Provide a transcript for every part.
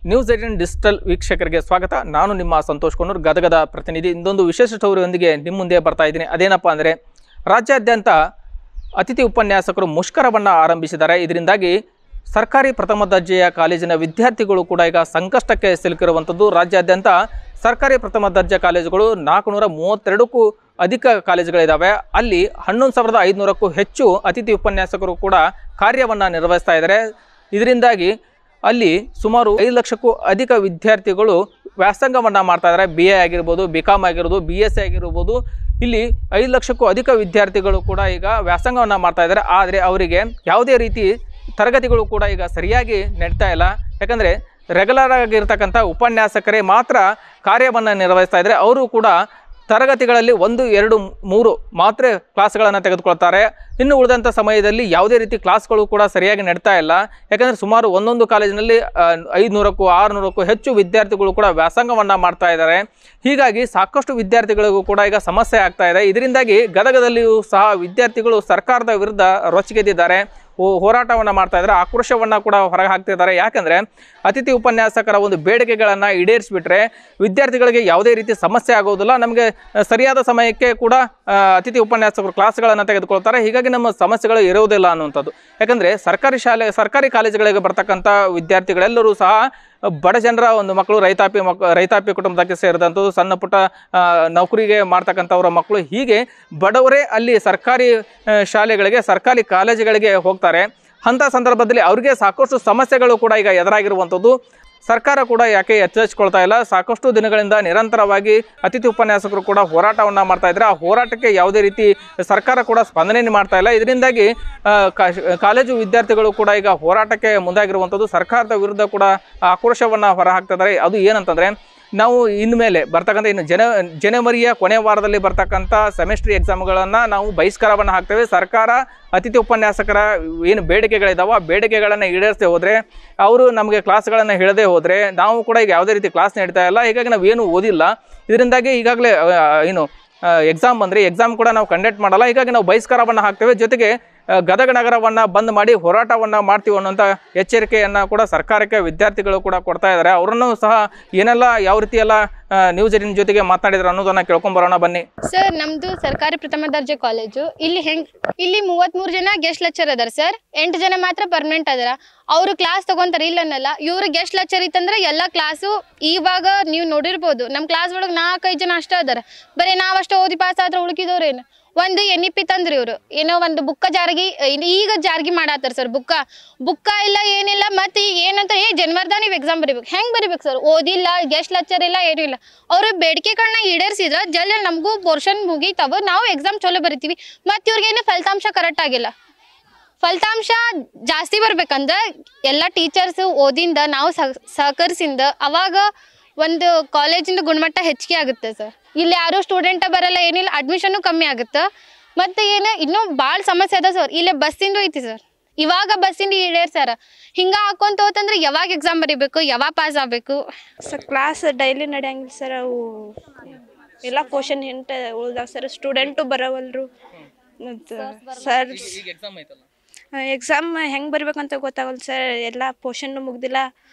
News 18 digital ವೀಕ್ಷಕರಿಗೆ ಸ್ವಾಗತ. ನಾನು ನಿಮ್ಮ ಸಂತೋಷ್ ಕೊಣ್ಣೂರ್, ಗದಗದ ಪ್ರತಿನಿಧಿ. ಇಂದೊಂದು ವಿಶೇಷ ಸ್ಟೋರಿಯೊಂದಿಗೆ ನಿಮ್ಮ ಮುಂದೆ ಬರ್ತಾ ಇದ್ದೀನಿ. ಅದೇನಪ್ಪ ಅಂದರೆ, ರಾಜ್ಯಾದ್ಯಂತ ಅತಿಥಿ ಉಪನ್ಯಾಸಕರು ಮುಷ್ಕರವನ್ನು ಆರಂಭಿಸಿದ್ದಾರೆ. ಇದರಿಂದಾಗಿ ಸರ್ಕಾರಿ ಪ್ರಥಮ ದರ್ಜೆಯ ಕಾಲೇಜಿನ ವಿದ್ಯಾರ್ಥಿಗಳು ಕೂಡ ಈಗ ಸಂಕಷ್ಟಕ್ಕೆ ಸಿಲುಕಿರುವಂಥದ್ದು. ರಾಜ್ಯಾದ್ಯಂತ ಸರ್ಕಾರಿ ಪ್ರಥಮ ದರ್ಜೆ ಕಾಲೇಜುಗಳು 432ಕ್ಕೂ ಅಧಿಕ ಕಾಲೇಜುಗಳಿದ್ದಾವೆ. ಅಲ್ಲಿ 11,500ಕ್ಕೂ ಹೆಚ್ಚು ಅತಿಥಿ ಉಪನ್ಯಾಸಕರು ಕೂಡ ಕಾರ್ಯವನ್ನು ನಿರ್ವಹಿಸ್ತಾ ಇದ್ದಾರೆ. ಇದರಿಂದಾಗಿ ಅಲ್ಲಿ ಸುಮಾರು 5 ಲಕ್ಷಕ್ಕೂ ಅಧಿಕ ವಿದ್ಯಾರ್ಥಿಗಳು ವ್ಯಾಸಂಗವನ್ನು ಮಾಡ್ತಾ ಇದ್ದಾರೆ. BA ಆಗಿರ್ಬೋದು, BCom ಆಗಿರ್ಬೋದು, BSc ಆಗಿರ್ಬೋದು. ಇಲ್ಲಿ 5 ಲಕ್ಷಕ್ಕೂ ಅಧಿಕ ವಿದ್ಯಾರ್ಥಿಗಳು ಕೂಡ ಈಗ ವ್ಯಾಸಂಗವನ್ನು ಮಾಡ್ತಾ ಇದ್ದಾರೆ. ಆದರೆ ಅವರಿಗೆ ಯಾವುದೇ ರೀತಿ ತರಗತಿಗಳು ಕೂಡ ಈಗ ಸರಿಯಾಗಿ ನಡೀತಾ ಇಲ್ಲ. ಯಾಕಂದರೆ ರೆಗ್ಯುಲರ್ ಆಗಿರ್ತಕ್ಕಂಥ ಉಪನ್ಯಾಸಕರೇ ಮಾತ್ರ ಕಾರ್ಯವನ್ನು ನಿರ್ವಹಿಸ್ತಾ ಇದ್ದಾರೆ. ಅವರು ಕೂಡ ತರಗತಿಗಳಲ್ಲಿ 1, 2, 3 ಮಾತ್ರ ಕ್ಲಾಸ್ಗಳನ್ನು ತೆಗೆದುಕೊಳ್ತಾರೆ. ಇನ್ನು ಉಳಿದಂಥ ಸಮಯದಲ್ಲಿ ಯಾವುದೇ ರೀತಿ ಕ್ಲಾಸ್ಗಳು ಕೂಡ ಸರಿಯಾಗಿ ನಡೀತಾ ಇಲ್ಲ. ಯಾಕಂದರೆ ಸುಮಾರು ಒಂದೊಂದು ಕಾಲೇಜಿನಲ್ಲಿ 500ಕ್ಕೂ 600ಕ್ಕೂ ಹೆಚ್ಚು ವಿದ್ಯಾರ್ಥಿಗಳು ಕೂಡ ವ್ಯಾಸಂಗವನ್ನು ಮಾಡ್ತಾ ಇದ್ದಾರೆ. ಹೀಗಾಗಿ ಸಾಕಷ್ಟು ವಿದ್ಯಾರ್ಥಿಗಳಿಗೂ ಕೂಡ ಈಗ ಸಮಸ್ಯೆ ಆಗ್ತಾ ಇದೆ. ಇದರಿಂದಾಗಿ ಗದಗದಲ್ಲಿಯೂ ಸಹ ವಿದ್ಯಾರ್ಥಿಗಳು ಸರ್ಕಾರದ ವಿರುದ್ಧ ರೊಚ್ಚಿಗೆದ್ದಿದ್ದಾರೆ, ಹೋರಾಟವನ್ನು ಮಾಡ್ತಾ ಇದ್ದಾರೆ, ಆಕ್ರೋಶವನ್ನು ಕೂಡ ಹೊರಗೆ ಹಾಕ್ತಿದ್ದಾರೆ. ಯಾಕಂದರೆ ಅತಿಥಿ ಉಪನ್ಯಾಸಕರ ಒಂದು ಬೇಡಿಕೆಗಳನ್ನು ಈಡೇರಿಸಿಬಿಟ್ರೆ ವಿದ್ಯಾರ್ಥಿಗಳಿಗೆ ಯಾವುದೇ ರೀತಿ ಸಮಸ್ಯೆ ಆಗೋದಿಲ್ಲ. ನಮಗೆ ಸರಿಯಾದ ಸಮಯಕ್ಕೆ ಕೂಡ ಅತಿಥಿ ಉಪನ್ಯಾಸಕರು ಕ್ಲಾಸ್ಗಳನ್ನು ತೆಗೆದುಕೊಳ್ತಾರೆ. ಹೀಗಾಗಿ ನಮ್ಮ ಸಮಸ್ಯೆಗಳು ಇರುವುದಿಲ್ಲ ಅನ್ನುವಂಥದ್ದು. ಯಾಕಂದರೆ ಸರ್ಕಾರಿ ಕಾಲೇಜುಗಳಿಗೆ ಬರ್ತಕ್ಕಂಥ ವಿದ್ಯಾರ್ಥಿಗಳೆಲ್ಲರೂ ಸಹ ಬಡ ಜನರ ಒಂದು ಮಕ್ಕಳು, ರೈತಾಪಿ ಕುಟುಂಬಕ್ಕೆ ಸೇರಿದಂಥದ್ದು, ಸಣ್ಣ ಪುಟ್ಟ ನೌಕರಿಗೆ ಮಾಡ್ತಕ್ಕಂಥವ್ರ ಮಕ್ಕಳು, ಹೀಗೆ ಬಡವರೇ ಅಲ್ಲಿ ಸರ್ಕಾರಿ ಶಾಲೆಗಳಿಗೆ, ಸರ್ಕಾರಿ ಕಾಲೇಜುಗಳಿಗೆ ಹೋಗ್ತಾರೆ. ಅಂಥ ಸಂದರ್ಭದಲ್ಲಿ ಅವರಿಗೆ ಸಾಕಷ್ಟು ಸಮಸ್ಯೆಗಳು ಕೂಡ ಈಗ ಎದುರಾಗಿರುವಂಥದ್ದು. ಸರ್ಕಾರ ಕೂಡ ಯಾಕೆ ಎಚ್ಚರಿಸಿಕೊಳ್ತಾ ಇಲ್ಲ? ಸಾಕಷ್ಟು ದಿನಗಳಿಂದ ನಿರಂತರವಾಗಿ ಅತಿಥಿ ಉಪನ್ಯಾಸಕರು ಕೂಡ ಹೋರಾಟವನ್ನು ಮಾಡ್ತಾ ಇದ್ದಾರೆ. ಆ ಹೋರಾಟಕ್ಕೆ ಯಾವುದೇ ರೀತಿ ಸರ್ಕಾರ ಕೂಡ ಸ್ಪಂದನೆ ಮಾಡ್ತಾ ಇಲ್ಲ. ಇದರಿಂದಾಗಿ ಕಾಲೇಜು ವಿದ್ಯಾರ್ಥಿಗಳು ಕೂಡ ಈಗ ಹೋರಾಟಕ್ಕೆ ಮುಂದಾಗಿರುವಂಥದ್ದು. ಸರ್ಕಾರದ ವಿರುದ್ಧ ಕೂಡ ಆಕ್ರೋಶವನ್ನು ಹೊರಹಾಕ್ತಿದ್ದಾರೆ. ಅದು ಏನಂತಂದರೆ, ನಾವು ಇನ್ಮೇಲೆ ಬರ್ತಕ್ಕಂಥ ಜನವರಿಯ ಕೊನೆ ವಾರದಲ್ಲಿ ಬರ್ತಕ್ಕಂಥ ಸೆಮಿಸ್ಟ್ರಿ ಎಕ್ಸಾಮ್ಗಳನ್ನು ನಾವು ಬಹಿಷ್ಕಾರವನ್ನು ಹಾಕ್ತೇವೆ. ಸರ್ಕಾರ ಅತಿಥಿ ಉಪನ್ಯಾಸಕರ ಏನು ಬೇಡಿಕೆಗಳಿದ್ದಾವೆ ಆ ಬೇಡಿಕೆಗಳನ್ನು ಈಡೇರಿಸದೆ ಹೋದರೆ, ಅವರು ನಮಗೆ ಕ್ಲಾಸ್ಗಳನ್ನು ಹೇಳದೆ ಹೋದರೆ, ನಾವು ಕೂಡ ಈಗ ಯಾವುದೇ ರೀತಿ ಕ್ಲಾಸ್ ನೀಡ್ತಾ ಇಲ್ಲ. ಹೀಗಾಗಿ ನಾವು ಏನು ಓದಿಲ್ಲ. ಇದರಿಂದಾಗಿ ಈಗಾಗಲೇ ಎಕ್ಸಾಮ್ ಬಂದರೆ ಎಕ್ಸಾಮ್ ಕೂಡ ನಾವು ಕಂಡಕ್ಟ್ ಮಾಡಲ್ಲ. ಹೀಗಾಗಿ ನಾವು ಬಹಿಷ್ಕಾರವನ್ನು ಹಾಕ್ತೇವೆ. ಜೊತೆಗೆ ಗದಗ ನಗರವನ್ನು ಬಂದ್ ಮಾಡಿ ಹೋರಾಟವನ್ನು ಮಾಡ್ತೀವಿ ಅನ್ನೋಂಥ ಎಚ್ಚರಿಕೆಯನ್ನು ಕೂಡ ಸರ್ಕಾರಕ್ಕೆ ವಿದ್ಯಾರ್ಥಿಗಳು ಕೂಡ ಕೊಡ್ತಾ ಇದ್ದಾರೆ. ಅವರನ್ನು ಸಹ ಏನೆಲ್ಲ ಯಾವ ರೀತಿ ಎಲ್ಲ ನ್ಯೂಸ್ 18 ಜೊತೆಗೆ ಮಾತನಾಡಿದ್ರು ಅನ್ನೋದನ್ನು ಕೇಳ್ಕೊಂಬರೋಣ ಬನ್ನಿ. ಸರ್, ನಮ್ದು ಸರ್ಕಾರಿ ಪ್ರಥಮ ದರ್ಜೆ ಕಾಲೇಜು. ಇಲ್ಲಿ 33 ಜನ ಗೆಸ್ಟ್ ಲೆಕ್ಚರ್ ಅದಾರ ಸರ್. 8 ಜನ ಮಾತ್ರ ಪರ್ಮನೆಂಟ್ ಅದಾರ. ಅವರು ಕ್ಲಾಸ್ ತಗೊಂತಾರೆ, ಇಲ್ಲ ಅನ್ನಲ್ಲ. ಇವ್ರು ಗೆಸ್ಟ್ ಲೆಕ್ಚರ್ ಇತ್ತಂದ್ರೆ ಎಲ್ಲ ಕ್ಲಾಸು ಇವಾಗ ನೀವು ನೋಡಿರ್ಬೋದು, ನಮ್ಮ ಕ್ಲಾಸ್ ಒಳಗೆ 4-5 ಜನ ಅಷ್ಟೇ ಅದಾರ. ಬರೀ ನಾವಷ್ಟು ಓದಿ ಪಾಸ್ ಆದ್ರೆ ಉಳ್ಕಿದವ್ರೇನು ಒಂದು NEP ತಂದ್ರಿ ಇವರು. ಏನೋ ಒಂದು ಬುಕ್ಕ ಈಗ ಜಾರಿಗೆ ಮಾಡತ್ತಾರ ಸರ್. ಬುಕ್ಕ ಇಲ್ಲ, ಏನಿಲ್ಲ. ಮತ್ತೆ ಈಗ ಏನಂತ ಜನವರಿದಾಗ ನೀವು ಎಕ್ಸಾಮ್ ಬರೀಬೇಕು. ಹೆಂಗೆ ಬರೀಬೇಕು ಸರ್? ಓದಿಲ್ಲ, ಗೆಸ್ಟ್ ಲೆಕ್ಚರ್ ಇಲ್ಲ, ಏನೂ ಇಲ್ಲ. ಅವರು ಬೇಡಿಕೆಗಳನ್ನ ಈಡೇರಿಸಿದ್ರೆ ಜಲ್ದಿ ನಮಗೂ ಪೋರ್ಷನ್ ಮುಗೀತಾವ, ನಾವು ಎಕ್ಸಾಮ್ ಚಲೋ ಬರಿತೀವಿ. ಮತ್ತು ಇವ್ರಿಗೇನು ಫಲಿತಾಂಶ ಕರೆಕ್ಟ್ ಆಗಿಲ್ಲ. ಫಲಿತಾಂಶ ಜಾಸ್ತಿ ಬರ್ಬೇಕಂದ್ರೆ ಎಲ್ಲ ಟೀಚರ್ಸ್ ಓದಿಂದ ನಾವು ಸಹಕರಿಸಿಂದ ಅವಾಗ ಒಂದು ಕಾಲೇಜಿಂದ ಗುಣಮಟ್ಟ ಹೆಚ್ಚಿಗೆ ಆಗುತ್ತೆ ಸರ್. ಇಲ್ಲಿ ಯಾರು ಸ್ಟೂಡೆಂಟ ಬರಲ್ಲ, ಏನಿಲ್ಲ, ಅಡ್ಮಿಷನ್ನು ಕಮ್ಮಿ ಆಗುತ್ತೆ. ಮತ್ತು ಏನು ಇನ್ನೂ ಭಾಳ ಸಮಸ್ಯೆ ಅದ ಸರ್. ಇಲ್ಲೇ ಬಸ್ಸಿಂದು ಐತಿ ಸರ್. ಇವಾಗ ಬಸ್ಸಿಂದ ಈಡೇರ್ಸಾರ. ಹಿಂಗೆ ಹಾಕೊಂತ ಹೋತಂದ್ರೆ ಯಾವಾಗ ಎಕ್ಸಾಮ್ ಬರೀಬೇಕು, ಯಾವಾಗ ಪಾಸ್ ಆಗಬೇಕು ಸರ್? ಕ್ಲಾಸ್ ಡೈಲಿ ನಡೆಯಂಗಿಲ್ಲ ಸರ್. ಅವು ಎಲ್ಲ ಕ್ವಶನ್ ಹಿಂಟ್ ಉಳ್ದಾವ ಸರ್. ಸ್ಟೂಡೆಂಟು ಬರೋವಲ್ರು. ಮತ್ತು ಸರ್ ಎಕ್ಸಾಮ್ ಹೆಂಗೆ ಬರಿಬೇಕಂತ ಗೊತ್ತಾಗಲ್ಲ ಸರ್. ಎಲ್ಲ ಪೋರ್ಷನ್ನು ಮುಗ್ದಿಲ್ಲ.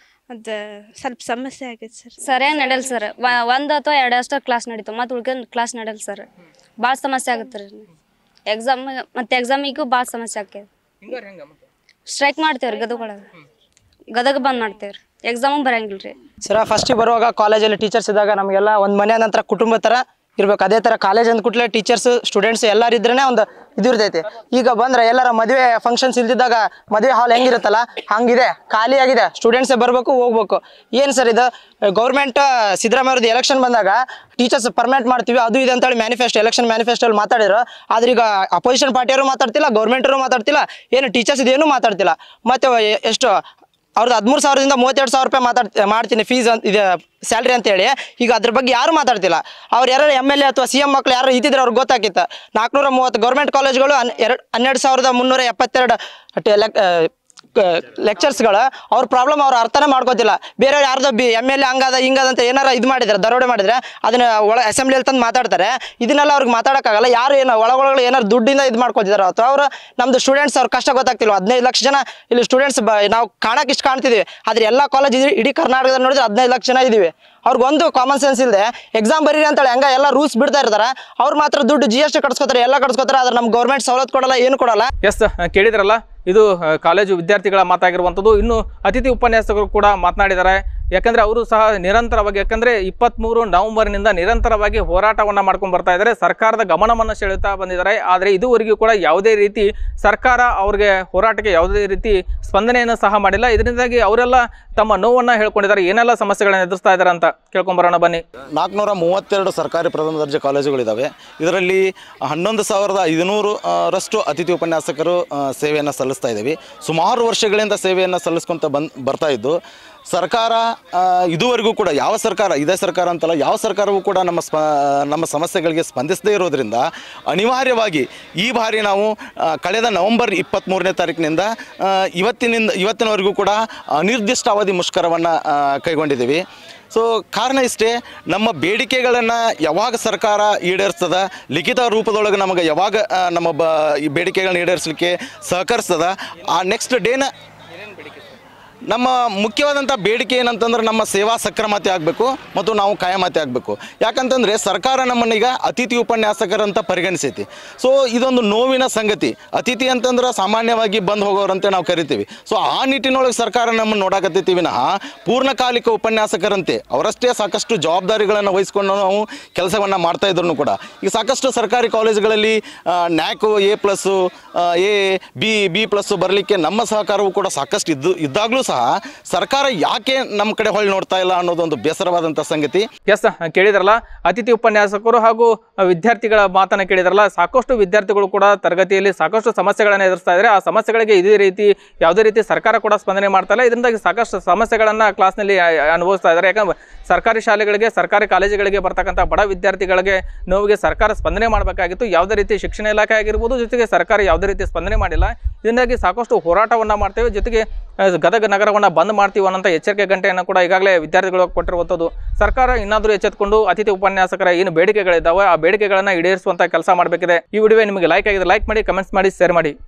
ಅದು ಸ್ವಲ್ಪ ಸಮಸ್ಯೆ ಆಗೈತೆ ಸರ್. ಸರಿಯಾಗಿ ನಡೆಯಲ್ಲ ಸರ್. 1 ಅಥವಾ 2 ಅಷ್ಟೇ ಕ್ಲಾಸ್ ನಡೀತಾವೆ, ಮತ್ತು ಉಳ್ಕೊಂಡು ಕ್ಲಾಸ್ ನಡೆಯಲ್ಲ ಸರ್. ಭಾಳ ಸಮಸ್ಯೆ ಆಗುತ್ತೆ ರೀ. ಎಕ್ಸಾಮಿಗೂ ಭಾಳ ಸಮಸ್ಯೆ ಆಕೈತೆ. ಸ್ಟ್ರೈಕ್ ಮಾಡ್ತೇವ್ರಿ ಗದಗ ಬಂದ್ ಮಾಡ್ತೇವ್ರಿ. ಎಕ್ಸಾಮು ಬರಂಗಿಲ್ಲ ರೀ ಸರ. ಫಸ್ಟಿಗೆ ಬರುವಾಗ ಕಾಲೇಜಲ್ಲಿ ಟೀಚರ್ಸ್ ಇದ್ದಾಗ ನಮಗೆಲ್ಲ ಒಂದು ಮನೆ ನಂತರ ಕುಟುಂಬ ಥರ ಇರ್ಬೇಕು. ಅದೇ ಥರ ಕಾಲೇಜ್ ಅಂದ್ಕೂಟ್ಲೆ ಟೀಚರ್ಸ್, ಸ್ಟೂಡೆಂಟ್ಸ್ ಎಲ್ಲರೂ ಇದ್ರೇ ಒಂದು ಇದು ಇರ್ತೈತಿ. ಈಗ ಬಂದ್ರೆ ಎಲ್ಲರ ಮದುವೆ ಫಂಕ್ಷನ್ಸ್ ಇಲ್ದಿದ್ದಾಗ ಮದುವೆ ಹಾಲ್ ಹೆಂಗಿರುತ್ತಲ್ಲ ಹಂಗಿದೆ, ಖಾಲಿ ಆಗಿದೆ. ಸ್ಟೂಡೆಂಟ್ಸೇ ಬರಬೇಕು, ಹೋಗ್ಬೇಕು. ಏನು ಸರ್ ಇದು? ಗೌರ್ಮೆಂಟ್ ಸಿದ್ದರಾಮಯ್ಯವ್ರದ್ದು ಎಲೆಕ್ಷನ್ ಬಂದಾಗ ಟೀಚರ್ಸ್ ಪರ್ಮನೆಂಟ್ ಮಾಡ್ತೀವಿ ಅದು ಇದೆ ಅಂತೇಳಿ ಎಲೆಕ್ಷನ್ ಮ್ಯಾನಿಫೆಸ್ಟೋಲ್ಲಿ ಮಾತಾಡಿದ್ರು. ಆದ್ರೆ ಈಗ ಅಪೋಸಿಷನ್ ಪಾರ್ಟಿಯವರು ಮಾತಾಡ್ತಿಲ್ಲ, ಗೌರ್ಮೆಂಟವರು ಮಾತಾಡ್ತಿಲ್ಲ, ಏನು ಟೀಚರ್ಸ್ ಇದೇನು ಮಾತಾಡ್ತಿಲ್ಲ. ಮತ್ತು ಎಷ್ಟು ಅವ್ರದ್ದು 13,000ದಿಂದ 32,000 ರೂಪಾಯಿ ಮಾಡ್ತೀನಿ ಫೀಸ್ ಅಂತ ಇದೆ, ಸ್ಯಾಲ್ರಿ ಅಂತೇಳಿ. ಈಗ ಅದ್ರ ಬಗ್ಗೆ ಯಾರು ಮಾತಾಡ್ತಿಲ್ಲ. ಅವ್ರು ಯಾರು MLA ಅಥವಾ CM ಮಕ್ಕಳು ಯಾರು ಇದ್ದಿದ್ರೆ ಅವ್ರಿಗೆ ಗೊತ್ತಾಗಿತ್ತು. 430 ಗೌರ್ಮೆಂಟ್ ಕಾಲೇಜ್ಗಳು 12,372 ಲೆಕ್ಚರ್ಸ್ಗಳು ಅವ್ರ ಪ್ರಾಬ್ಲಮ್ ಅವ್ರು ಅರ್ಥನೇ ಮಾಡ್ಕೋತಿಲ್ಲ. ಬೇರೆ ಯಾರ್ದೋ MLA ಹಂಗಾದ ಹಿಂಗಾದ ಅಂತ ಏನಾರ ಇದು ಮಾಡಿದ್ರೆ, ದರೋಡೆ ಮಾಡಿದ್ರೆ ಅದನ್ನ ಅಸೆಂಬ್ಲಿಯಲ್ಲಿ ತಂದು ಮಾತಾಡ್ತಾರೆ. ಇದನ್ನೆಲ್ಲ ಅವ್ರಿಗೆ ಮಾತಾಡೋಕ್ಕಾಗಲ್ಲ. ಯಾರು ಏನೋ ಒಳಗೊಳಗೆ ಏನಾರು ದುಡ್ಡಿಂದ ಇದು ಮಾಡ್ಕೋತಿದಾರೆ ಅಥವಾ ಅವರು ನಮ್ದು ಸ್ಟೂಡೆಂಟ್ಸ್ ಅವ್ರ ಕಷ್ಟ ಗೊತ್ತಾಗ್ತಿಲ್ಲ. 15 ಲಕ್ಷ ಜನ ಇಲ್ಲಿ ಸ್ಟೂಡೆಂಟ್ಸ್ ನಾವು ಕಾಣಕ್ಕೆ ಇಷ್ಟು ಕಾಣ್ತಿದ್ದೀವಿ, ಆದರೆ ಎಲ್ಲ ಕಾಲೇಜ್ ಇಡೀ ಕರ್ನಾಟಕದಲ್ಲಿ ನೋಡಿದ್ರೆ 15 ಲಕ್ಷ ಜನ ಇದ್ದೀವಿ. ಅವ್ರಿಗೊಂದು ಕಾಮನ್ ಸೆನ್ಸ್ ಇಲ್ಲದೆ ಎಕ್ಸಾಮ್ ಬರೀರಿ ಅಂತೇಳಿ ಹಂಗ ಎಲ್ಲ ರೂಲ್ಸ್ ಬಿಡ್ತಾ ಇರ್ತಾರೆ. ಅವ್ರು ಮಾತ್ರ ದುಡ್ಡು GST ಕಟ್ಸ್ಕೊತಾರೆ, ಎಲ್ಲ ಕಟ್ಸ್ಕೊತಾರೆ, ಆದ್ರೆ ನಮ್ಮ ಗೌರ್ಮೆಂಟ್ ಸವಲತ್ತು ಕೊಡಲ್ಲ, ಏನು ಕೊಡಲ್ಲ. ಎಸ್, ಕೇಳಿದ್ರಲ್ಲ, ಇದು ಕಾಲೇಜು ವಿದ್ಯಾರ್ಥಿಗಳ ಮಾತಾಗಿರುವಂಥದ್ದು. ಇನ್ನು ಅತಿಥಿ ಉಪನ್ಯಾಸಕರು ಕೂಡ ಮಾತನಾಡಿದ್ದಾರೆ. ಯಾಕಂದರೆ ಅವರು ಸಹ ನಿರಂತರವಾಗಿ, ಯಾಕಂದರೆ 23 ನವೆಂಬರ್ನಿಂದ ನಿರಂತರವಾಗಿ ಹೋರಾಟವನ್ನು ಮಾಡ್ಕೊಂಡು ಬರ್ತಾ ಇದ್ದಾರೆ. ಸರ್ಕಾರದ ಗಮನವನ್ನು ಸೆಳೆಯುತ್ತಾ ಬಂದಿದ್ದಾರೆ. ಆದರೆ ಇದುವರೆಗೂ ಕೂಡ ಯಾವುದೇ ರೀತಿ ಸರ್ಕಾರ ಅವ್ರಿಗೆ ಹೋರಾಟಕ್ಕೆ ಯಾವುದೇ ರೀತಿ ಸ್ಪಂದನೆಯನ್ನು ಸಹ ಮಾಡಿಲ್ಲ. ಇದರಿಂದಾಗಿ ಅವರೆಲ್ಲ ತಮ್ಮ ನೋವನ್ನು ಹೇಳ್ಕೊಂಡಿದ್ದಾರೆ. ಏನೆಲ್ಲ ಸಮಸ್ಯೆಗಳನ್ನು ಎದುರಿಸ್ತಾ ಇದ್ದಾರೆ ಅಂತ ಕೇಳ್ಕೊಂಬರೋಣ ಬನ್ನಿ. 432 ಸರ್ಕಾರಿ ಪ್ರಥಮ ದರ್ಜೆ ಕಾಲೇಜುಗಳಿದ್ದಾವೆ. ಇದರಲ್ಲಿ 11,500ರಷ್ಟು ಅತಿಥಿ ಉಪನ್ಯಾಸಕರು ಸೇವೆಯನ್ನು ಸಲ್ಲಿಸ್ತಾ ಇದ್ದೀವಿ. ಸುಮಾರು ವರ್ಷಗಳಿಂದ ಸೇವೆಯನ್ನು ಸಲ್ಲಿಸ್ಕೊಂತ ಬರ್ತಾ ಇದ್ದು, ಸರ್ಕಾರ ಇದುವರೆಗೂ ಕೂಡ ಯಾವ ಸರ್ಕಾರ, ಇದೇ ಸರ್ಕಾರ ಅಂತಲ್ಲ, ಯಾವ ಸರ್ಕಾರವೂ ಕೂಡ ನಮ್ಮ ಸಮಸ್ಯೆಗಳಿಗೆ ಸ್ಪಂದಿಸದೇ ಇರೋದ್ರಿಂದ ಅನಿವಾರ್ಯವಾಗಿ ಈ ಬಾರಿ ನಾವು ಕಳೆದ ನವೆಂಬರ್ 23ನೇ ತಾರೀಕಿನಿಂದ ಇವತ್ತಿನವರೆಗೂ ಕೂಡ ಅನಿರ್ದಿಷ್ಟಾವಧಿ ಮುಷ್ಕರವನ್ನು ಕೈಗೊಂಡಿದ್ದೀವಿ. ಸೊ ಕಾರಣ ಇಷ್ಟೇ, ನಮ್ಮ ಬೇಡಿಕೆಗಳನ್ನು ಯಾವಾಗ ಸರ್ಕಾರ ಈಡೇರಿಸ್ತದ, ಲಿಖಿತ ರೂಪದೊಳಗೆ ನಮಗೆ ಯಾವಾಗ ನಮ್ಮ ಈ ಬೇಡಿಕೆಗಳನ್ನ ಈಡೇರಿಸಲಿಕ್ಕೆ ಸಹಕರಿಸ್ತದ, ಆ ನೆಕ್ಸ್ಟ್ ಡೇನ ನಮ್ಮ ಮುಖ್ಯವಾದಂಥ ಬೇಡಿಕೆ ಏನಂತಂದ್ರೆ ನಮ್ಮ ಸೇವಾ ಸಕ್ರಮತೆ ಆಗಬೇಕು ಮತ್ತು ನಾವು ಕಾಯಮತೆ ಆಗಬೇಕು. ಯಾಕಂತಂದರೆ ಸರ್ಕಾರ ನಮ್ಮನ್ನೀಗ ಅತಿಥಿ ಉಪನ್ಯಾಸಕರಂತ ಪರಿಗಣಿಸೈತಿ. ಸೊ ಇದೊಂದು ನೋವಿನ ಸಂಗತಿ. ಅತಿಥಿ ಅಂತಂದ್ರೆ ಸಾಮಾನ್ಯವಾಗಿ ಬಂದು ಹೋಗೋರಂತೆ ನಾವು ಕರಿತೀವಿ. ಸೊ ಆ ನಿಟ್ಟಿನೊಳಗೆ ಸರ್ಕಾರ ನಮ್ಮನ್ನು ನೋಡಕತ್ತೈತಿ ವಿನಃ ಪೂರ್ಣಕಾಲಿಕ ಉಪನ್ಯಾಸಕರಂತೆ ಅವರಷ್ಟೇ ಸಾಕಷ್ಟು ಜವಾಬ್ದಾರಿಗಳನ್ನು ವಹಿಸ್ಕೊಂಡು ನಾವು ಕೆಲಸವನ್ನು ಮಾಡ್ತಾ ಇದ್ರು ಕೂಡ ಈಗ ಸಾಕಷ್ಟು ಸರ್ಕಾರಿ ಕಾಲೇಜುಗಳಲ್ಲಿ ನ್ಯಾಕು A+, B+ ಬರಲಿಕ್ಕೆ ನಮ್ಮ ಸಹಕಾರವು ಕೂಡ ಸಾಕಷ್ಟು ಇದ್ದಾಗಲೂ ಸಹ ಸರ್ಕಾರ ಯಾಕೆ ನಮ್ಮ ಕಡೆ ಹೊಳ್ಳಿ ನೋಡ್ತಾ ಇಲ್ಲ ಅನ್ನೋದೊಂದು ಬೇಸರವಾದಂಥ ಸಂಗತಿ. ಎಸ್, ಕೇಳಿದ್ರಲ್ಲ, ಅತಿಥಿ ಉಪನ್ಯಾಸಕರು ಹಾಗೂ ವಿದ್ಯಾರ್ಥಿಗಳ ಮಾತನ್ನು ಕೇಳಿದ್ರಲ್ಲ. ಸಾಕಷ್ಟು ವಿದ್ಯಾರ್ಥಿಗಳು ಕೂಡ ತರಗತಿಯಲ್ಲಿ ಸಾಕಷ್ಟು ಸಮಸ್ಯೆಗಳನ್ನು ಎದುರಿಸ್ತಾ ಇದ್ದಾರೆ. ಆ ಸಮಸ್ಯೆಗಳಿಗೆ ಯಾವುದೇ ರೀತಿ ಸರ್ಕಾರ ಕೂಡ ಸ್ಪಂದನೆ ಮಾಡ್ತಾ ಇಲ್ಲ. ಇದರಿಂದಾಗಿ ಸಾಕಷ್ಟು ಸಮಸ್ಯೆಗಳನ್ನು ಕ್ಲಾಸ್ನಲ್ಲಿ ಅನುಭವಿಸ್ತಾ ಇದ್ದಾರೆ. ಯಾಕಂದ್ರೆ ಸರ್ಕಾರಿ ಶಾಲೆಗಳಿಗೆ, ಸರ್ಕಾರಿ ಕಾಲೇಜುಗಳಿಗೆ ಬರ್ತಕ್ಕಂಥ ಬಡ ವಿದ್ಯಾರ್ಥಿಗಳಿಗೆ ನೋವಿಗೆ ಸರ್ಕಾರ ಸ್ಪಂದನೆ ಮಾಡಬೇಕಾಗಿತ್ತು. ಯಾವುದೇ ರೀತಿ ಶಿಕ್ಷಣ ಇಲಾಖೆ ಆಗಿರ್ಬೋದು, ಜೊತೆಗೆ ಸರ್ಕಾರ ಯಾವುದೇ ರೀತಿ ಸ್ಪಂದನೆ ಮಾಡಿಲ್ಲ. ಇದರಿಂದಾಗಿ ಸಾಕಷ್ಟು ಹೋರಾಟವನ್ನು ಮಾಡ್ತೇವೆ, ಜೊತೆಗೆ ಗದಗ ನಗರವನ್ನು ಬಂದ್ ಮಾಡ್ತೀವಿ ಅನ್ನೋಂಥ ಎಚ್ಚರಿಕೆ ಗಂಟೆಯನ್ನು ಕೂಡ ಈಗಾಗಲೇ ವಿದ್ಯಾರ್ಥಿಗಳು ಕೊಟ್ಟಿರುವಂಥದ್ದು. ಸರ್ಕಾರ ಇನ್ನಾದರೂ ಎಚ್ಚೆತ್ತುಕೊಂಡು ಅತಿಥಿ ಉಪನ್ಯಾಸಕರ ಏನು ಬೇಡಿಕೆಗಳಿದ್ದಾವೆ ಆ ಬೇಡಿಕೆಗಳನ್ನು ಈಡೇರಿಸುವಂಥ ಕೆಲಸ ಮಾಡಬೇಕಿದೆ. ಈ ವಿಡಿಯೋ ನಿಮಗೆ ಲೈಕ್ ಆಗಿದೆ, ಲೈಕ್ ಮಾಡಿ, ಕಮೆಂಟ್ಸ್ ಮಾಡಿ, ಶೇರ್ ಮಾಡಿ.